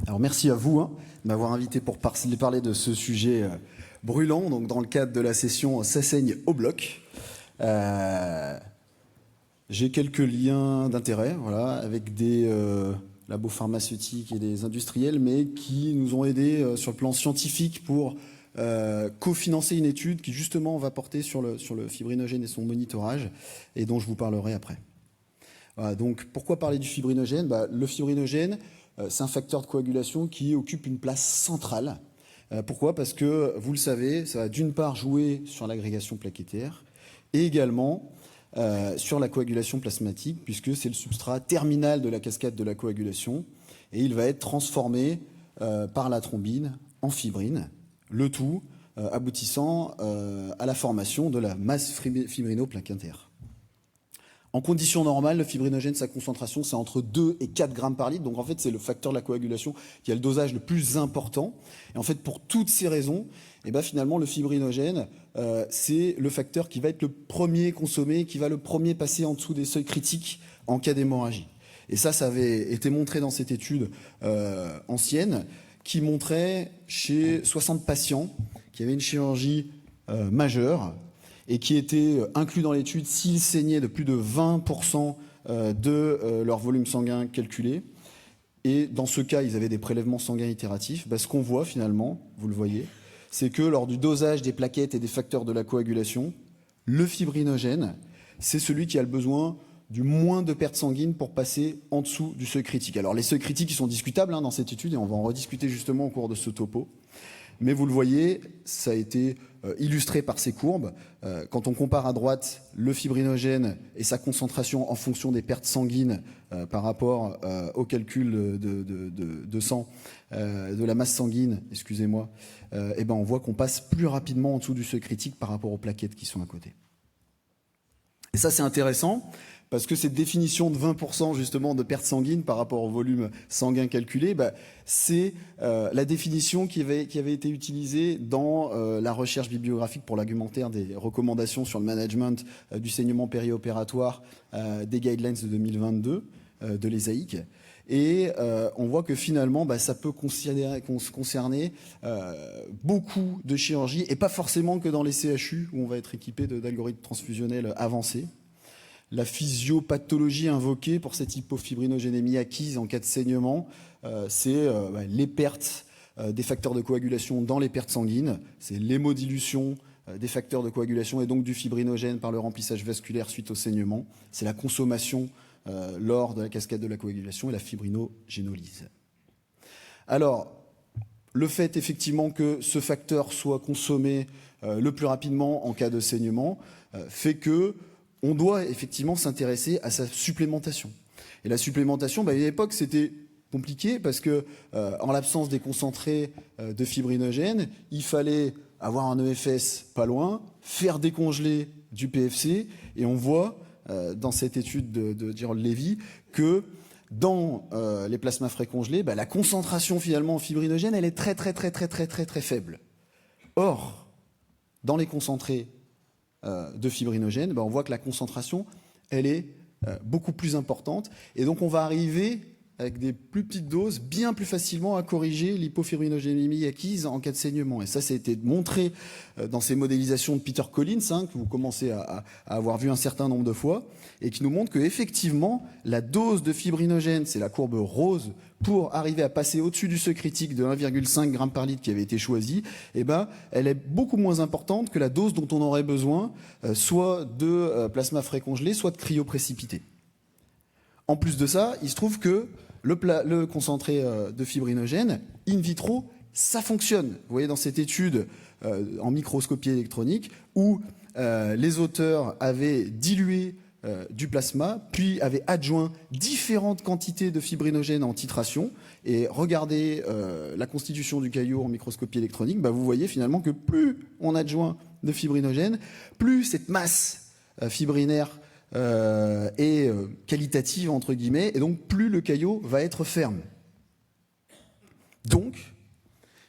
Alors merci à vous de m'avoir invité pour parler de ce sujet brûlant, donc dans le cadre de la session Ça saigne au bloc. J'ai quelques liens d'intérêt avec des labos pharmaceutiques et des industriels, mais qui nous ont aidés sur le plan scientifique pour cofinancer une étude qui justement va porter sur le fibrinogène et son monitorage, et dont je vous parlerai après. Voilà, donc pourquoi parler du fibrinogène ? Le fibrinogène, c'est un facteur de coagulation qui occupe une place centrale. Pourquoi ? Parce que, vous le savez, ça va d'une part jouer sur l'agrégation plaquettaire et également sur la coagulation plasmatique, puisque c'est le substrat terminal de la cascade de la coagulation, et il va être transformé par la thrombine en fibrine, le tout aboutissant à la formation de la masse fibrinoplaquettaire. En conditions normales, le fibrinogène, sa concentration, c'est entre 2 et 4 grammes par litre. Donc en fait, c'est le facteur de la coagulation qui a le dosage le plus important. Et en fait, pour toutes ces raisons, finalement, le fibrinogène, c'est le facteur qui va être le premier consommé, qui va le premier passer en dessous des seuils critiques en cas d'hémorragie. Et ça avait été montré dans cette étude ancienne, qui montrait chez 60 patients qui avaient une chirurgie majeure, et qui étaient inclus dans l'étude s'ils saignaient de plus de 20% de leur volume sanguin calculé. Et dans ce cas, ils avaient des prélèvements sanguins itératifs. Ce qu'on voit finalement, vous le voyez, c'est que lors du dosage des plaquettes et des facteurs de la coagulation, le fibrinogène, c'est celui qui a le besoin du moins de pertes sanguines pour passer en dessous du seuil critique. Alors les seuils critiques, ils sont discutables dans cette étude, et on va en rediscuter justement au cours de ce topo. Mais vous le voyez, ça a été illustré par ces courbes. Quand on compare à droite le fibrinogène et sa concentration en fonction des pertes sanguines par rapport au calcul de sang, de la masse sanguine, excusez-moi, on voit qu'on passe plus rapidement en dessous du seuil critique par rapport aux plaquettes qui sont à côté. Et ça, c'est intéressant, parce que cette définition de 20% justement de perte sanguine par rapport au volume sanguin calculé, c'est la définition qui avait été utilisée dans la recherche bibliographique pour l'argumentaire des recommandations sur le management du saignement périopératoire des guidelines de 2022 de l'ESAIC. Et on voit que finalement, ça peut concerner beaucoup de chirurgies, et pas forcément que dans les CHU où on va être équipé d'algorithmes transfusionnels avancés. La physiopathologie invoquée pour cette hypofibrinogénémie acquise en cas de saignement, c'est les pertes des facteurs de coagulation dans les pertes sanguines, c'est l'hémodilution des facteurs de coagulation et donc du fibrinogène par le remplissage vasculaire suite au saignement, c'est la consommation lors de la cascade de la coagulation et la fibrinogénolyse. Alors, le fait effectivement que ce facteur soit consommé le plus rapidement en cas de saignement fait que on doit effectivement s'intéresser à sa supplémentation. Et la supplémentation, à l'époque, c'était compliqué parce que, en l'absence des concentrés de fibrinogène, il fallait avoir un EFS pas loin, faire décongeler du PFC, et on voit dans cette étude de Gerald Levy que dans les plasmas frais congelés, la concentration finalement en fibrinogène, elle est très faible. Or, dans les concentrés de fibrinogène, on voit que la concentration, elle est beaucoup plus importante. Et donc, on va arriver, avec des plus petites doses, bien plus facilement à corriger l'hypofibrinogénémie acquise en cas de saignement. Et ça a été montré dans ces modélisations de Peter Collins, que vous commencez à avoir vu un certain nombre de fois, et qui nous montre qu'effectivement, la dose de fibrinogène, c'est la courbe rose, pour arriver à passer au-dessus du seuil critique de 1,5 g par litre qui avait été choisi, elle est beaucoup moins importante que la dose dont on aurait besoin, soit de plasma frais congelé, soit de cryoprécipité. En plus de ça, il se trouve que le concentré de fibrinogène, in vitro, ça fonctionne. Vous voyez dans cette étude en microscopie électronique où les auteurs avaient dilué du plasma, puis avaient adjoint différentes quantités de fibrinogène en titration, et regardez la constitution du caillot en microscopie électronique, vous voyez finalement que plus on adjoint de fibrinogène, plus cette masse fibrinaire est qualitative, entre guillemets, et donc plus le caillot va être ferme. Donc,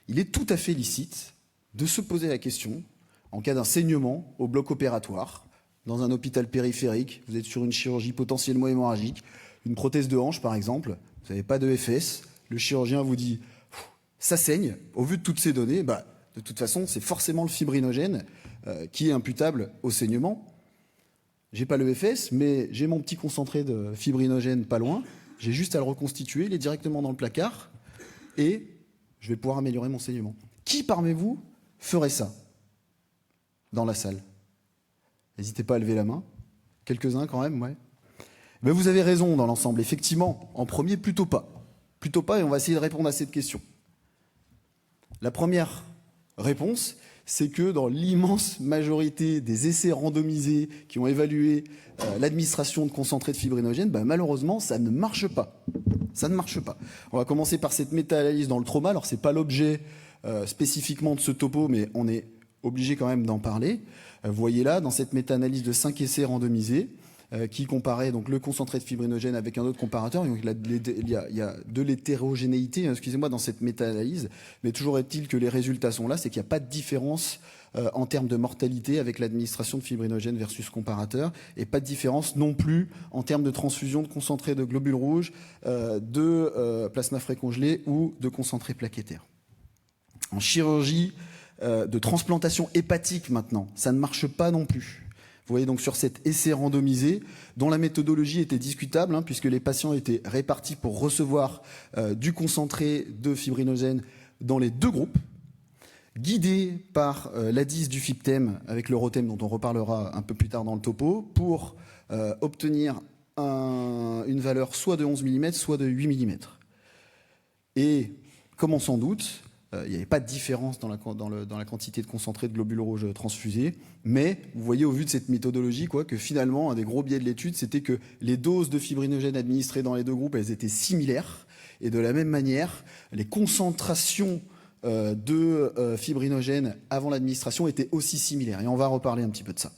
il est tout à fait licite de se poser la question, en cas d'un saignement au bloc opératoire, dans un hôpital périphérique, vous êtes sur une chirurgie potentiellement hémorragique, une prothèse de hanche par exemple, vous n'avez pas de FS, le chirurgien vous dit « ça saigne », au vu de toutes ces données, de toute façon, c'est forcément le fibrinogène qui est imputable au saignement. J'ai pas le FS, mais j'ai mon petit concentré de fibrinogène pas loin, j'ai juste à le reconstituer, il est directement dans le placard, et je vais pouvoir améliorer mon saignement. Qui parmi vous ferait ça dans la salle? N'hésitez pas à lever la main. Quelques-uns quand même, ouais. Mais vous avez raison dans l'ensemble. Effectivement, en premier, plutôt pas. Plutôt pas, et on va essayer de répondre à cette question. La première réponse, c'est que dans l'immense majorité des essais randomisés qui ont évalué l'administration de concentrés de fibrinogène, malheureusement, ça ne marche pas. Ça ne marche pas. On va commencer par cette méta-analyse dans le trauma. Alors, ce n'est pas l'objet spécifiquement de ce topo, mais on est obligé quand même d'en parler. Vous voyez là, dans cette méta-analyse de 5 essais randomisés, qui comparait donc le concentré de fibrinogène avec un autre comparateur. Donc, il y a de l'hétérogénéité, excusez-moi, dans cette méta-analyse, mais toujours est-il que les résultats sont là, c'est qu'il n'y a pas de différence en termes de mortalité avec l'administration de fibrinogène versus comparateur, et pas de différence non plus en termes de transfusion de concentré de globules rouges, de plasma frais congelé ou de concentré plaquettaire. En chirurgie de transplantation hépatique maintenant, ça ne marche pas non plus. Vous voyez donc sur cet essai randomisé, dont la méthodologie était discutable, puisque les patients étaient répartis pour recevoir du concentré de fibrinogène dans les deux groupes, guidés par l'ADIS du FIPTEM avec l'Eurothème, dont on reparlera un peu plus tard dans le topo, pour obtenir une valeur soit de 11 mm, soit de 8 mm. Et, comme on s'en doute, il n'y avait pas de différence dans la quantité de concentré de globules rouges transfusés, mais vous voyez au vu de cette méthodologie que finalement, un des gros biais de l'étude, c'était que les doses de fibrinogène administrées dans les deux groupes, elles étaient similaires, et de la même manière, les concentrations de fibrinogène avant l'administration étaient aussi similaires, et on va reparler un petit peu de ça.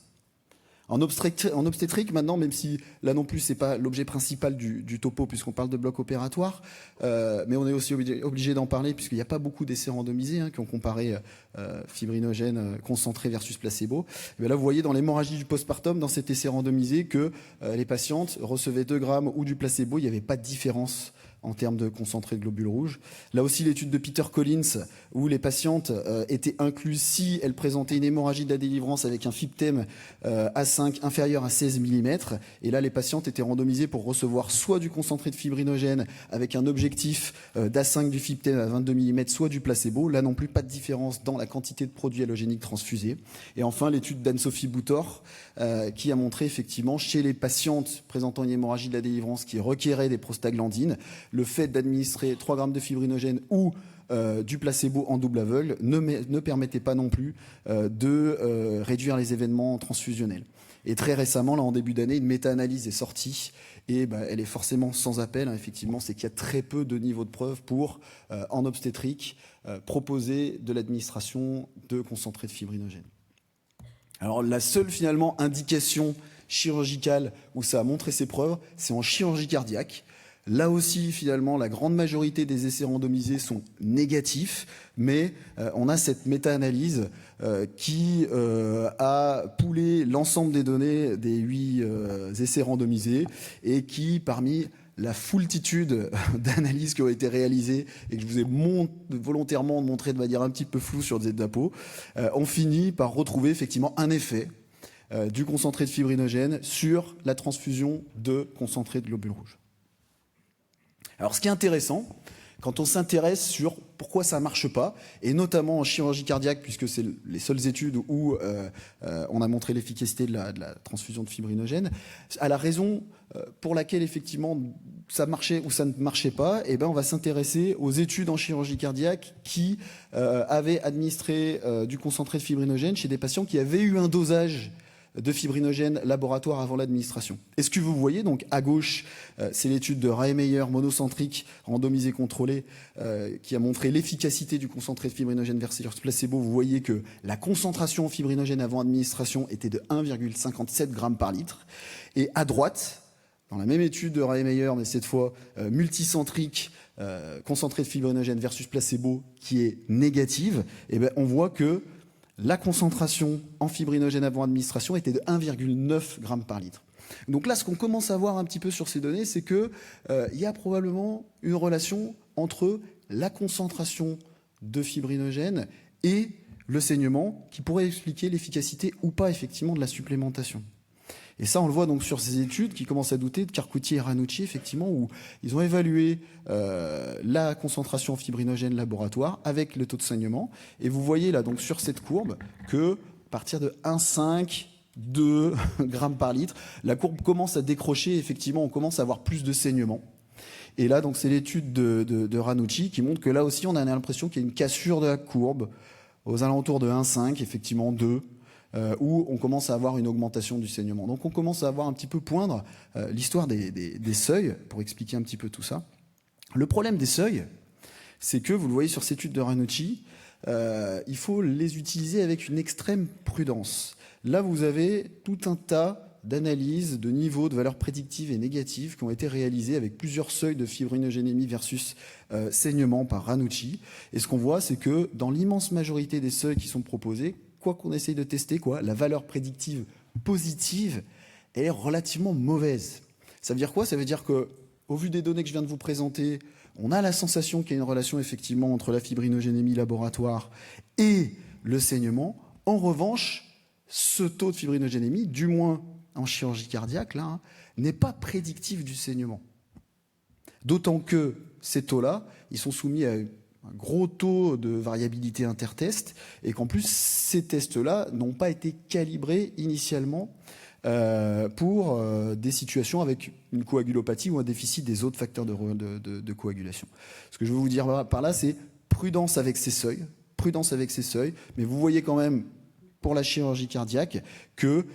En obstétrique, maintenant, même si là non plus, ce n'est pas l'objet principal du topo, puisqu'on parle de bloc opératoire, mais on est aussi obligé d'en parler, puisqu'il n'y a pas beaucoup d'essais randomisés qui ont comparé fibrinogène concentré versus placebo. Et là, vous voyez dans l'hémorragie du postpartum, dans cet essai randomisé, que les patientes recevaient 2 grammes ou du placebo, il n'y avait pas de différence en termes de concentré de globules rouges. Là aussi, l'étude de Peter Collins, où les patientes étaient incluses si elles présentaient une hémorragie de la délivrance avec un FIPTEM A5 inférieur à 16 mm. Et là, les patientes étaient randomisées pour recevoir soit du concentré de fibrinogène avec un objectif d'A5 du FIPTEM à 22 mm, soit du placebo. Là non plus, pas de différence dans la quantité de produits halogéniques transfusés. Et enfin, l'étude d'Anne-Sophie Boutor, qui a montré effectivement chez les patientes présentant une hémorragie de la délivrance qui requérait des prostaglandines, le fait d'administrer 3 grammes de fibrinogène ou du placebo en double aveugle ne permettait pas non plus de réduire les événements transfusionnels. Et très récemment, là en début d'année, une méta-analyse est sortie et elle est forcément sans appel, effectivement, c'est qu'il y a très peu de niveaux de preuve pour, en obstétrique, proposer de l'administration de concentré de fibrinogène. Alors la seule finalement indication chirurgicale où ça a montré ses preuves, c'est en chirurgie cardiaque. Là aussi, finalement, la grande majorité des essais randomisés sont négatifs, mais on a cette méta-analyse qui a poolé l'ensemble des données des 8 essais randomisés et qui, parmi la foultitude d'analyses qui ont été réalisées et que je vous ai volontairement montré de manière un petit peu floue sur des diapos, on finit par retrouver effectivement un effet du concentré de fibrinogène sur la transfusion de concentré de globules rouges. Alors, ce qui est intéressant, quand on s'intéresse sur pourquoi ça ne marche pas, et notamment en chirurgie cardiaque, puisque c'est les seules études où on a montré l'efficacité de la transfusion de fibrinogène, à la raison pour laquelle, effectivement, ça marchait ou ça ne marchait pas, on va s'intéresser aux études en chirurgie cardiaque qui avaient administré du concentré de fibrinogène chez des patients qui avaient eu un dosage de fibrinogène laboratoire avant l'administration. Et ce que vous voyez, donc à gauche, c'est l'étude de Raemeyer monocentrique randomisée contrôlée qui a montré l'efficacité du concentré de fibrinogène versus placebo. Vous voyez que la concentration en fibrinogène avant administration était de 1,57 g par litre. Et à droite, dans la même étude de Raemeyer, mais cette fois multicentrique, concentré de fibrinogène versus placebo qui est négative, on voit que la concentration en fibrinogène avant administration était de 1,9 g par litre. Donc là, ce qu'on commence à voir un petit peu sur ces données, c'est qu'il y a probablement une relation entre la concentration de fibrinogène et le saignement, qui pourrait expliquer l'efficacité ou pas effectivement de la supplémentation. Et ça, on le voit donc sur ces études qui commencent à douter de Carcucci et Ranucci, effectivement, où ils ont évalué la concentration en fibrinogène laboratoire avec le taux de saignement. Et vous voyez là, donc sur cette courbe, que à partir de 1,5, 2 grammes par litre, la courbe commence à décrocher. Effectivement, on commence à avoir plus de saignement. Et là, donc, c'est l'étude de Ranucci qui montre que là aussi, on a l'impression qu'il y a une cassure de la courbe aux alentours de 1,5, effectivement 2. Où on commence à avoir une augmentation du saignement. Donc on commence à avoir un petit peu poindre l'histoire des seuils, pour expliquer un petit peu tout ça. Le problème des seuils, c'est que, vous le voyez sur cette étude de Ranucci, il faut les utiliser avec une extrême prudence. Là, vous avez tout un tas d'analyses de niveaux de valeurs prédictives et négatives qui ont été réalisées avec plusieurs seuils de fibrinogénémie versus saignement par Ranucci. Et ce qu'on voit, c'est que dans l'immense majorité des seuils qui sont proposés, quoi qu'on essaye de tester, la valeur prédictive positive, elle est relativement mauvaise. Ça veut dire quoi? Ça veut dire que, au vu des données que je viens de vous présenter, on a la sensation qu'il y a une relation effectivement entre la fibrinogénémie laboratoire et le saignement. En revanche, ce taux de fibrinogénémie, du moins en chirurgie cardiaque, là, n'est pas prédictif du saignement. D'autant que ces taux-là, ils sont soumis à un gros taux de variabilité intertest, et qu'en plus, ces tests-là n'ont pas été calibrés initialement pour des situations avec une coagulopathie ou un déficit des autres facteurs de coagulation. Ce que je veux vous dire par là, c'est prudence avec ces seuils, mais vous voyez quand même, pour la chirurgie cardiaque, que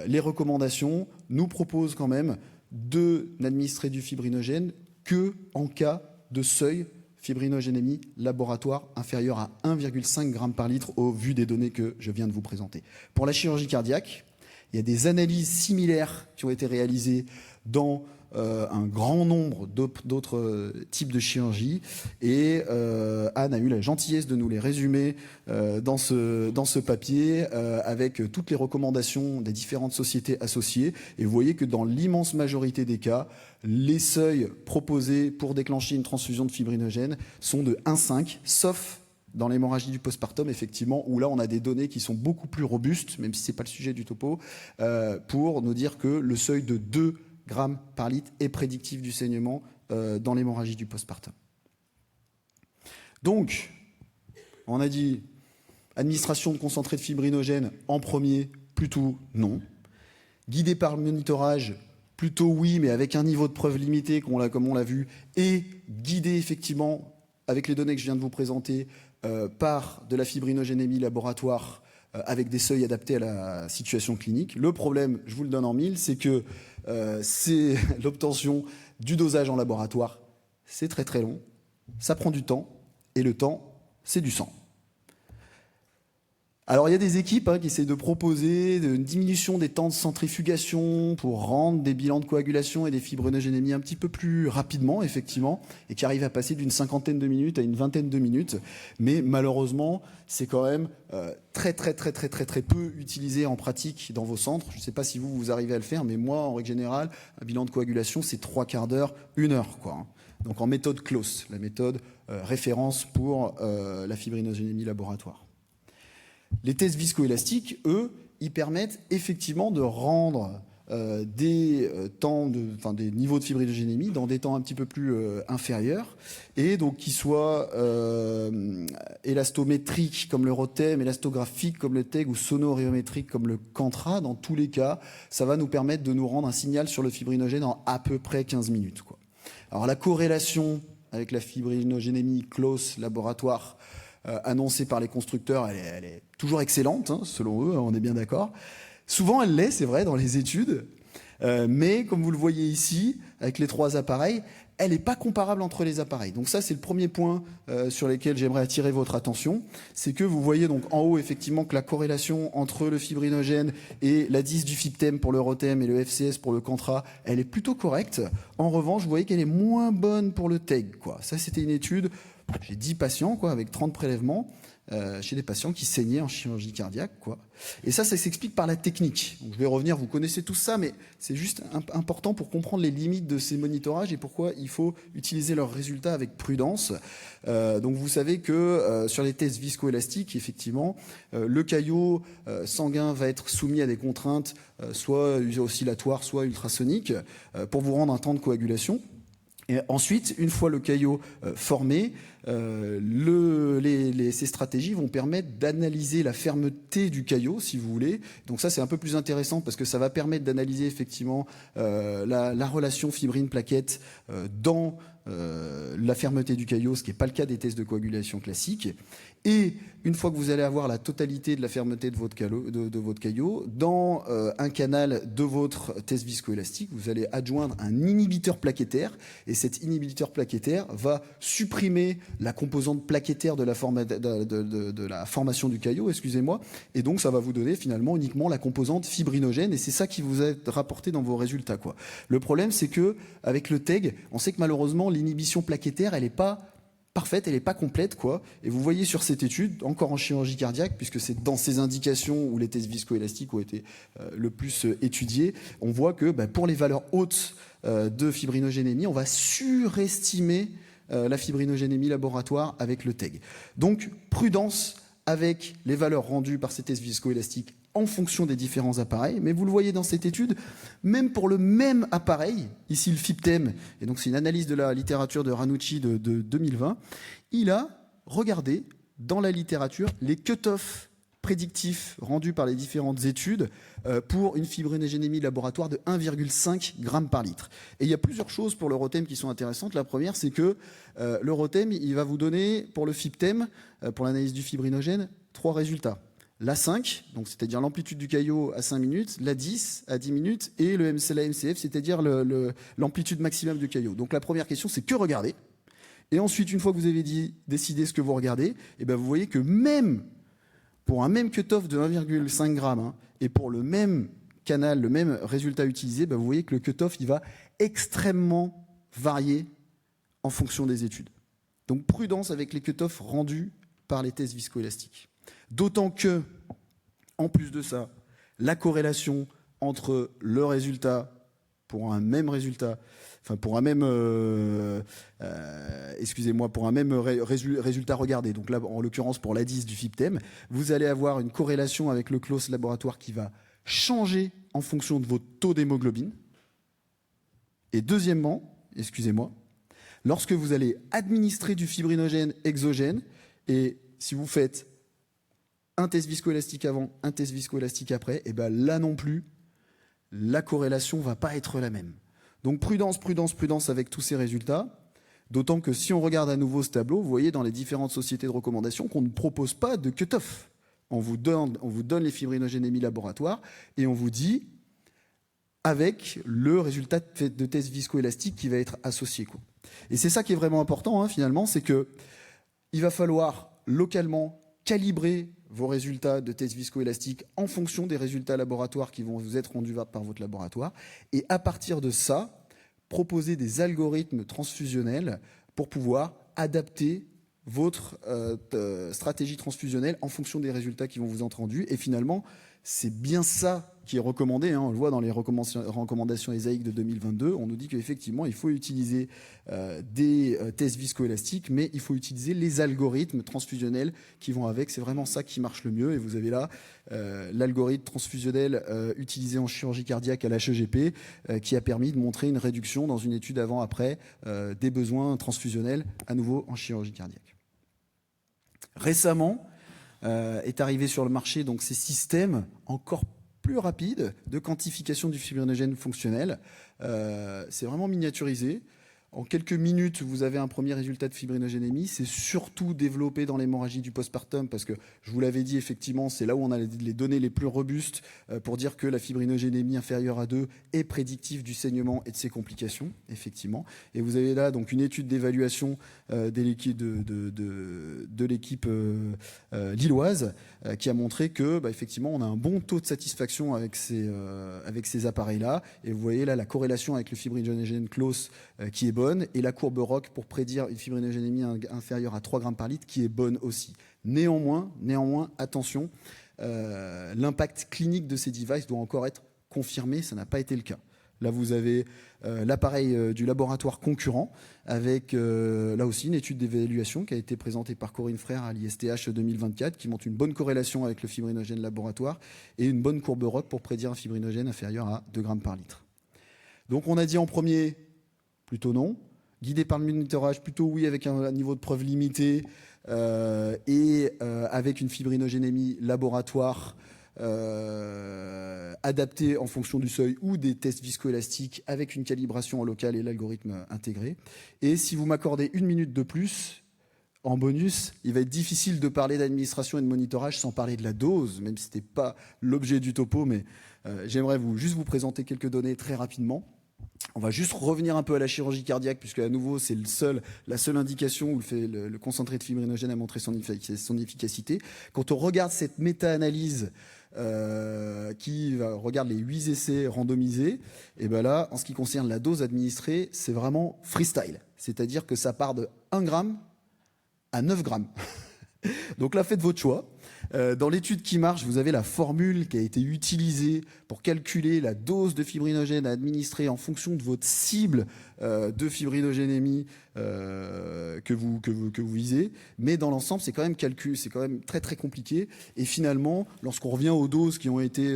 les recommandations nous proposent quand même de n'administrer du fibrinogène que en cas de seuil fibrinogénémie laboratoire inférieure à 1,5 g par litre au vu des données que je viens de vous présenter. Pour la chirurgie cardiaque, il y a des analyses similaires qui ont été réalisées dans un grand nombre d'autres types de chirurgie, et Anne a eu la gentillesse de nous les résumer dans ce papier avec toutes les recommandations des différentes sociétés associées. Et vous voyez que dans l'immense majorité des cas, les seuils proposés pour déclencher une transfusion de fibrinogène sont de 1,5, sauf dans l'hémorragie du postpartum, effectivement, où là on a des données qui sont beaucoup plus robustes, même si ce n'est pas le sujet du topo, pour nous dire que le seuil de 2 grammes par litre est prédictif du saignement dans l'hémorragie du postpartum. Donc, on a dit administration de concentré de fibrinogène en premier, plutôt non. Guidé par le monitorage, plutôt oui, mais avec un niveau de preuve limité, comme on l'a vu, et guidé effectivement, avec les données que je viens de vous présenter, par de la fibrinogénémie laboratoire avec des seuils adaptés à la situation clinique. Le problème, je vous le donne en mille, c'est que c'est l'obtention du dosage en laboratoire. C'est très très long, ça prend du temps, et le temps, c'est du sang. Alors il y a des équipes qui essayent de proposer une diminution des temps de centrifugation pour rendre des bilans de coagulation et des fibrinogénémies un petit peu plus rapidement, effectivement, et qui arrivent à passer d'une 50aine de minutes à une 20aine de minutes. Mais malheureusement, c'est quand même très peu utilisé en pratique dans vos centres. Je ne sais pas si vous arrivez à le faire, mais moi, en règle générale, un bilan de coagulation, c'est 3/4 d'heure, 1 heure, quoi. Donc en méthode CLOS, la méthode référence pour la fibrinogénémie laboratoire. Les tests viscoélastiques, eux, ils permettent effectivement de rendre des niveaux de fibrinogénémie dans des temps un petit peu plus inférieurs, et donc qu'ils soient élastométriques comme le Rotem, élastographiques comme le TEG ou sonoriométriques comme le Cantra. Dans tous les cas, ça va nous permettre de nous rendre un signal sur le fibrinogène en à peu près 15 minutes, quoi. Alors la corrélation avec la fibrinogénémie close laboratoire annoncée par les constructeurs, elle est toujours excellente, selon eux, on est bien d'accord. Souvent, elle l'est, c'est vrai, dans les études, mais comme vous le voyez ici, avec les 3 appareils, elle n'est pas comparable entre les appareils. Donc ça, c'est le premier point sur lequel j'aimerais attirer votre attention. C'est que vous voyez donc en haut, effectivement, que la corrélation entre le fibrinogène et la 10 du FIBTEM pour le Rotem et le FCS pour le Cantra, elle est plutôt correcte. En revanche, vous voyez qu'elle est moins bonne pour le TEG, quoi. Ça, c'était une étude j'ai 10 patients, quoi, avec 30 prélèvements, chez des patients qui saignaient en chirurgie cardiaque, quoi. Et ça s'explique par la technique. Donc, je vais revenir, vous connaissez tout ça, mais c'est juste important pour comprendre les limites de ces monitorages et pourquoi il faut utiliser leurs résultats avec prudence. Donc vous savez que sur les tests viscoélastiques, effectivement, le caillot sanguin va être soumis à des contraintes soit oscillatoires, soit ultrasoniques, pour vous rendre un temps de coagulation. Et ensuite, une fois le caillot formé, ces stratégies vont permettre d'analyser la fermeté du caillot, si vous voulez. Donc ça, c'est un peu plus intéressant parce que ça va permettre d'analyser effectivement la relation fibrine-plaquette dans la fermeté du caillot, ce qui n'est pas le cas des tests de coagulation classiques. Et une fois que vous allez avoir la totalité de la fermeté de votre caillot, dans un canal de votre test viscoélastique, vous allez adjoindre un inhibiteur plaquettaire. Et cet inhibiteur plaquettaire va supprimer la composante plaquettaire de la formation du caillot, excusez-moi. Et donc, ça va vous donner finalement uniquement la composante fibrinogène. Et c'est ça qui vous est rapporté dans vos résultats, quoi. Le problème, c'est que avec le TEG, on sait que malheureusement, l'inhibition plaquettaire, elle n'est pas parfaite, elle n'est pas complète, quoi. Et vous voyez sur cette étude, encore en chirurgie cardiaque, puisque c'est dans ces indications où les tests viscoélastiques ont été le plus étudiés, on voit que pour les valeurs hautes de fibrinogénémie, on va surestimer la fibrinogénémie laboratoire avec le TEG. Donc, prudence avec les valeurs rendues par ces tests viscoélastiques en fonction des différents appareils. Mais vous le voyez dans cette étude, même pour le même appareil, ici le FIBTEM, et donc c'est une analyse de la littérature de Ranucci de 2020, il a regardé dans la littérature les cut-offs prédictifs rendus par les différentes études pour une fibrinogénémie laboratoire de 1,5 g par litre. Et il y a plusieurs choses pour l'Eurothem qui sont intéressantes. La première, c'est que l'Eurothem, il va vous donner, pour le FIBTEM, pour l'analyse du fibrinogène, 3 résultats. La 5, donc c'est-à-dire l'amplitude du caillot à 5 minutes, la 10 à 10 minutes, et la MCF, c'est-à-dire l'amplitude maximum du caillot. Donc la première question, c'est que regarder. Et ensuite, une fois que vous avez décidé ce que vous regardez, et vous voyez que même pour un même cut-off de 1,5 g et pour le même canal, le même résultat utilisé, vous voyez que le cut-off il va extrêmement varier en fonction des études. Donc prudence avec les cut-offs rendus par les tests viscoélastiques. D'autant que, en plus de ça, la corrélation entre le résultat pour un même résultat, enfin pour un même, résultat regardé, donc là en l'occurrence pour l'A10 du FIBTEM, vous allez avoir une corrélation avec le close laboratoire qui va changer en fonction de votre taux d'hémoglobine. Et deuxièmement, lorsque vous allez administrer du fibrinogène exogène, et si vous faites un test viscoélastique avant, un test viscoélastique après, et là non plus, la corrélation ne va pas être la même. Donc prudence, prudence, prudence avec tous ces résultats, d'autant que si on regarde à nouveau ce tableau, vous voyez dans les différentes sociétés de recommandation qu'on ne propose pas de cut-off. On vous donne les fibrinogénémies laboratoires et on vous dit avec le résultat de test viscoélastique qui va être associé, quoi. Et c'est ça qui est vraiment important, finalement, c'est que il va falloir localement calibrer vos résultats de tests viscoélastiques en fonction des résultats laboratoires qui vont vous être rendus par votre laboratoire. Et à partir de ça, proposer des algorithmes transfusionnels pour pouvoir adapter votre stratégie transfusionnelle en fonction des résultats qui vont vous être rendus. Et finalement, c'est bien ça qui est recommandé. On le voit dans les recommandations ESAIC de 2022. On nous dit qu'effectivement, il faut utiliser des tests viscoélastiques, mais il faut utiliser les algorithmes transfusionnels qui vont avec. C'est vraiment ça qui marche le mieux. Et vous avez là l'algorithme transfusionnel utilisé en chirurgie cardiaque à l'HEGP qui a permis de montrer une réduction dans une étude avant-après des besoins transfusionnels à nouveau en chirurgie cardiaque. Récemment, est arrivé sur le marché donc ces systèmes encore plus rapides de quantification du fibrinogène fonctionnel. C'est vraiment miniaturisé. En quelques minutes, vous avez un premier résultat de fibrinogénémie. C'est surtout développé dans l'hémorragie du postpartum parce que, je vous l'avais dit, effectivement, c'est là où on a les données les plus robustes pour dire que la fibrinogénémie inférieure à 2 est prédictive du saignement et de ses complications, effectivement. Et vous avez là donc une étude d'évaluation de l'équipe lilloise qui a montré que, effectivement, on a un bon taux de satisfaction avec ces appareils-là. Et vous voyez là la corrélation avec le fibrinogène close qui est bonne. bonne, et la courbe ROC pour prédire une fibrinogénémie inférieure à 3 grammes par litre qui est bonne aussi. Néanmoins, attention, l'impact clinique de ces devices doit encore être confirmé, ça n'a pas été le cas. Là, vous avez l'appareil du laboratoire concurrent avec, là aussi, une étude d'évaluation qui a été présentée par Corinne Frère à l'ISTH 2024 qui montre une bonne corrélation avec le fibrinogène laboratoire et une bonne courbe ROC pour prédire un fibrinogène inférieur à 2 grammes par litre. Donc, on a dit en premier, plutôt non. Guidé par le monitorage, plutôt oui, avec un niveau de preuve limité et avec une fibrinogénémie laboratoire adapté en fonction du seuil ou des tests viscoélastiques avec une calibration en local et l'algorithme intégré. Et si vous m'accordez 1 minute de plus, en bonus, il va être difficile de parler d'administration et de monitorage sans parler de la dose, même si ce n'était pas l'objet du topo, mais j'aimerais juste vous présenter quelques données très rapidement. On va juste revenir un peu à la chirurgie cardiaque, puisque à nouveau, c'est la seule indication où le concentré de fibrinogène a montré son efficacité. Quand on regarde cette méta-analyse qui regarde les 8 essais randomisés, et ben là, en ce qui concerne la dose administrée, c'est vraiment freestyle. C'est-à-dire que ça part de 1 gramme à 9 grammes. Donc là, faites votre choix. Dans l'étude qui marche, vous avez la formule qui a été utilisée pour calculer la dose de fibrinogène à administrer en fonction de votre cible de fibrinogénémie que vous visez. Mais dans l'ensemble, c'est quand même très très compliqué. Et finalement, lorsqu'on revient aux doses qui ont été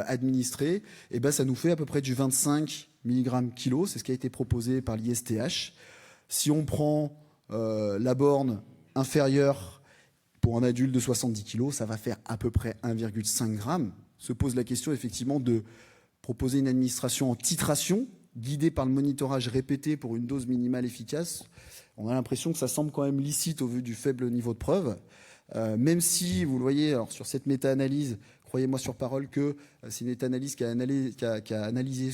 administrées, eh ben, ça nous fait à peu près du 25 mg kg. C'est ce qui a été proposé par l'ISTH. Si on prend la borne inférieure pour un adulte de 70 kg, ça va faire à peu près 1,5 g. Se pose la question effectivement de proposer une administration en titration, guidée par le monitorage répété pour une dose minimale efficace. On a l'impression que ça semble quand même licite au vu du faible niveau de preuve. Même si, vous le voyez, alors sur cette méta-analyse, croyez-moi sur parole que c'est une méta-analyse qui a analysé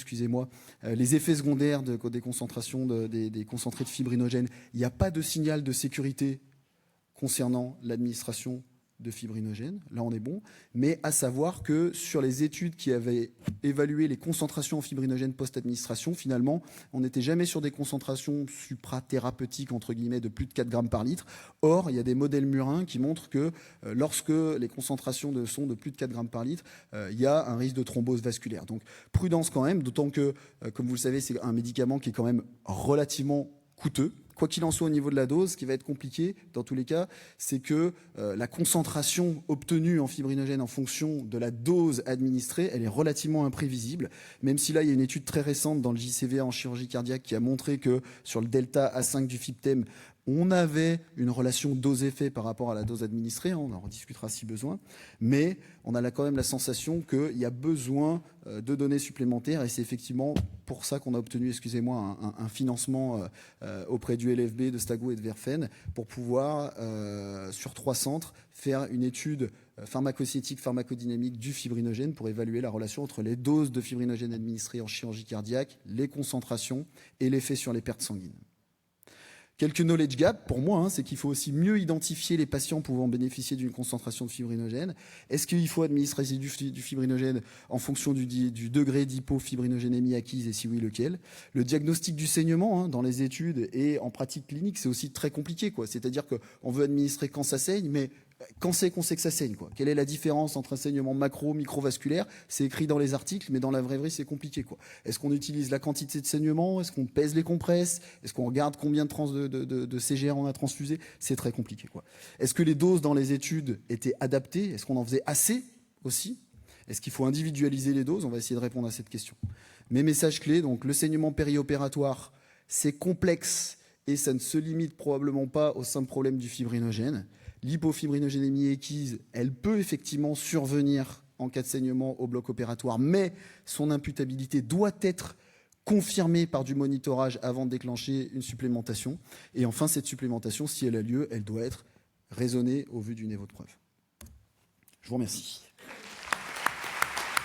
les effets secondaires des concentrations des concentrés de fibrinogène. Il n'y a pas de signal de sécurité concernant l'administration de fibrinogène, là on est bon, mais à savoir que sur les études qui avaient évalué les concentrations en fibrinogène post-administration, finalement, on n'était jamais sur des concentrations suprathérapeutiques, entre guillemets, de plus de 4 grammes par litre. Or, il y a des modèles murins qui montrent que lorsque les concentrations sont de plus de 4 grammes par litre, il y a un risque de thrombose vasculaire. Donc, prudence quand même, d'autant que, comme vous le savez, c'est un médicament qui est quand même relativement coûteux. Quoi qu'il en soit au niveau de la dose, ce qui va être compliqué dans tous les cas, c'est que la concentration obtenue en fibrinogène en fonction de la dose administrée, elle est relativement imprévisible, même si là, il y a une étude très récente dans le JCVA en chirurgie cardiaque qui a montré que sur le delta A5 du FibTEM, on avait une relation dose-effet par rapport à la dose administrée, on en rediscutera si besoin, mais on a là quand même la sensation qu'il y a besoin de données supplémentaires et c'est effectivement pour ça qu'on a obtenu, un financement auprès du LFB, de Stago et de Verfen pour pouvoir, sur 3 centres, faire une étude pharmacocinétique, pharmacodynamique du fibrinogène pour évaluer la relation entre les doses de fibrinogène administrées en chirurgie cardiaque, les concentrations et l'effet sur les pertes sanguines. Quelques knowledge gaps pour moi, c'est qu'il faut aussi mieux identifier les patients pouvant bénéficier d'une concentration de fibrinogène. Est-ce qu'il faut administrer du fibrinogène en fonction du degré d'hypofibrinogénémie acquise et si oui, lequel? Le diagnostic du saignement dans les études et en pratique clinique, c'est aussi très compliqué, quoi. C'est-à-dire qu'on veut administrer quand ça saigne, mais quand c'est qu'on sait que ça saigne, quoi. Quelle est la différence entre un saignement macro, microvasculaire? C'est écrit dans les articles, mais dans la vraie vie, c'est compliqué, quoi. Est-ce qu'on utilise la quantité de saignement? Est-ce qu'on pèse les compresses? Est-ce qu'on regarde combien de CGR on a transfusé? C'est très compliqué, quoi. Est-ce que les doses dans les études étaient adaptées? Est-ce qu'on en faisait assez aussi? Est-ce qu'il faut individualiser les doses? On va essayer de répondre à cette question. Mes messages clés, donc le saignement périopératoire, c'est complexe et ça ne se limite probablement pas au simple problème du fibrinogène. L'hypofibrinogénémie acquise, elle peut effectivement survenir en cas de saignement au bloc opératoire, mais son imputabilité doit être confirmée par du monitorage avant de déclencher une supplémentation. Et enfin, cette supplémentation, si elle a lieu, elle doit être raisonnée au vu du niveau de preuve. Je vous remercie.